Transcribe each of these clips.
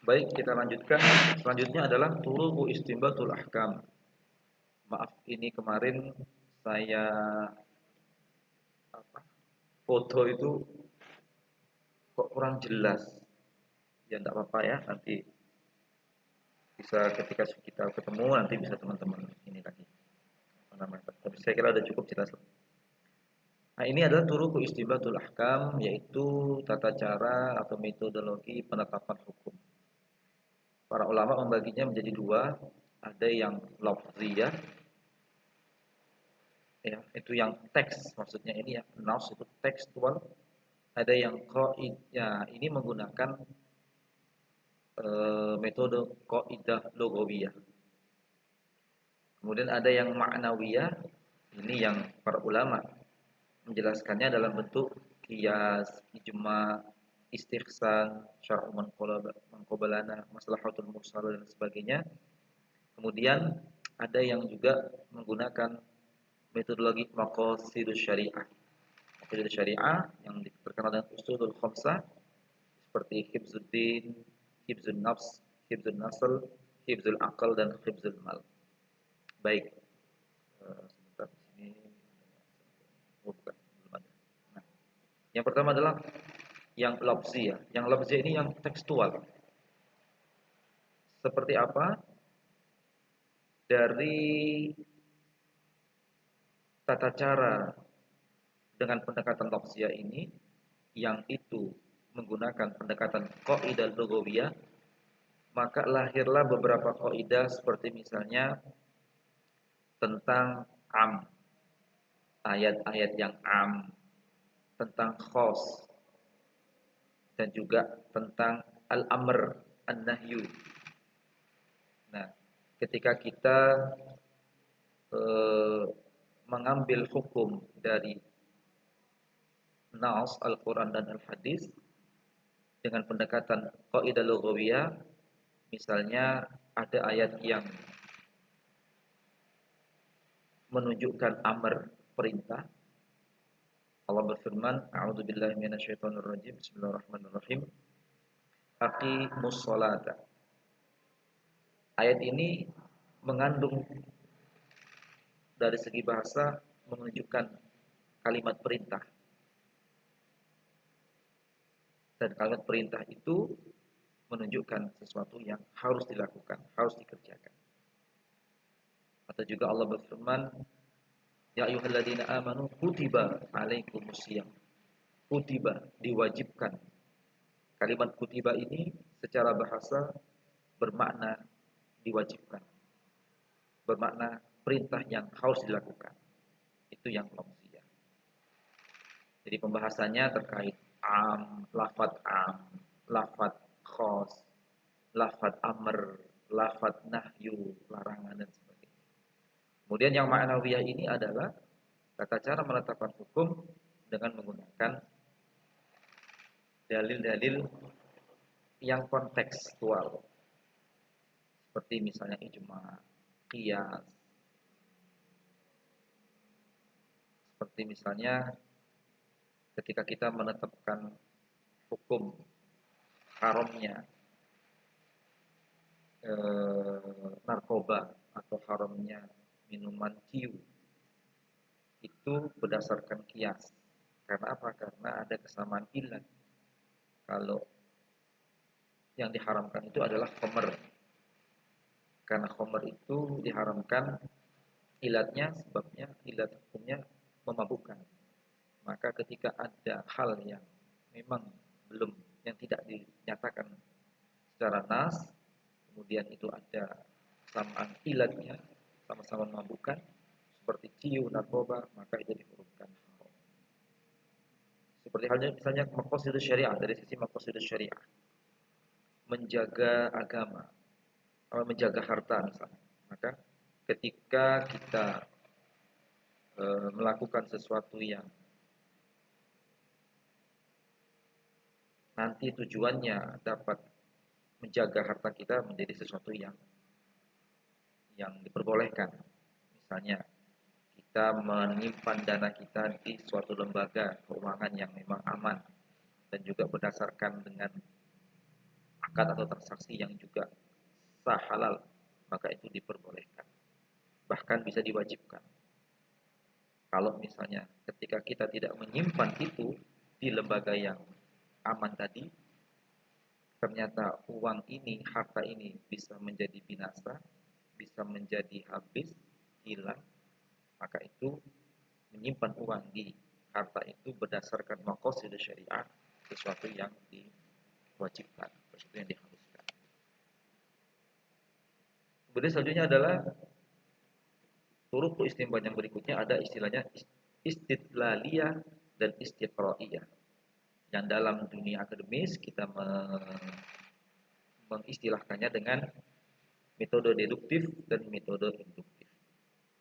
Baik, kita lanjutkan. Selanjutnya adalah turuqu istinbatul ahkam. Maaf, ini kemarin saya apa, foto itu kok kurang jelas. Ya enggak apa-apa ya, nanti bisa ketika kita ketemu nanti bisa teman-teman ini lagi. Apa namanya? Tapi saya kira ada cukup jelas. Nah, ini adalah turuqu istinbatul ahkam, yaitu tata cara atau metodologi penetapan hukum. Para ulama membaginya menjadi dua, ada yang lafziyah, ya, itu yang teks, maksudnya ini ya, naus itu tekstual, ada yang qaid, ya, ini menggunakan metode qaidah lugawiyah. Kemudian ada yang ma'nawiyah, ini yang para ulama menjelaskannya dalam bentuk qiyas, ijma, istihsan, syar'u manqabalana, maslahatul mursal dan sebagainya. Kemudian ada yang juga menggunakan metodologi maqasidus syariah. Maqasidus syariah yang terkenal dengan usulul khamsah seperti hifzuddin, hifzun nafs, hifzun nasl, hifzul akal dan hifzul mal. Baik, sebentar di sini. Oh, bukan, belum ada. Nah, yang pertama adalah yang lafzi ya. Yang lafzi ini yang tekstual. Seperti apa? Dari tata cara dengan pendekatan lafziyah ini yang itu menggunakan pendekatan qaidah lugawiyah, maka lahirlah beberapa kaidah seperti misalnya tentang ayat-ayat yang tentang khos, dan juga tentang al-amr, an-nahyu. Nah, ketika kita eh, mengambil hukum dari nas Al-Quran dan Al-Hadis dengan pendekatan qaidah lughawiyah, misalnya ada ayat yang menunjukkan amr, perintah. Allah berfirman, a'udzubillahi minasyaitonirrajim, bismillahirrahmanirrahim, aqimus sholata. Ayat ini mengandung dari segi bahasa menunjukkan kalimat perintah, dan kalimat perintah itu menunjukkan sesuatu yang harus dilakukan, harus dikerjakan. Atau juga Allah berfirman, ya ayyuhalladzina amanu kutiba alaikumusiyam. Kutiba, diwajibkan. Kalimat kutiba ini secara bahasa bermakna diwajibkan, bermakna perintah yang harus dilakukan. Itu yang lafziyah. Jadi pembahasannya terkait lafat khos, lafat amr, lafat nahyu, larangan dan sebagainya. Kemudian yang ma'nawiyah ini adalah tata cara menetapkan hukum dengan menggunakan dalil-dalil yang kontekstual, seperti misalnya ijma, qiyas, seperti misalnya ketika kita menetapkan hukum haramnya narkoba atau haramnya minuman ciu, itu berdasarkan kias. Karena apa? Karena ada kesamaan ilat. Kalau yang diharamkan itu adalah khamr. Karena khamr itu diharamkan, ilatnya, sebabnya, ilat hukumnya memabukkan. Maka ketika ada hal yang memang belum, yang tidak dinyatakan secara nas, kemudian itu ada kesamaan ilatnya, sama-sama memabukkan, seperti ciu, narkoba, maka itu dihukumkan haram. Seperti halnya misalnya maqasidus syariah, dari sisi maqasidus syariah, menjaga agama, atau menjaga harta misalnya. Maka ketika kita melakukan sesuatu yang nanti tujuannya dapat menjaga harta kita menjadi sesuatu yang diperbolehkan. Misalnya kita menyimpan dana kita di suatu lembaga keuangan yang memang aman dan juga berdasarkan dengan akad atau transaksi yang juga sah halal, maka itu diperbolehkan. Bahkan bisa diwajibkan. Kalau misalnya ketika kita tidak menyimpan itu di lembaga yang aman tadi, ternyata uang ini, harta ini bisa menjadi binasa, bisa menjadi habis, hilang, maka itu menyimpan uang di harta itu berdasarkan maqasid syariah, sesuatu yang diwajibkan, sesuatu yang diharuskan. Kemudian selanjutnya adalah turut istimbat yang berikutnya, ada istilahnya istidlaliyah dan istiqra'iyah. Yang dalam dunia akademis kita mengistilahkannya dengan metode deduktif dan metode induktif.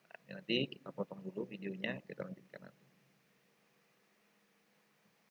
Nah, nanti kita potong dulu videonya, kita lanjut.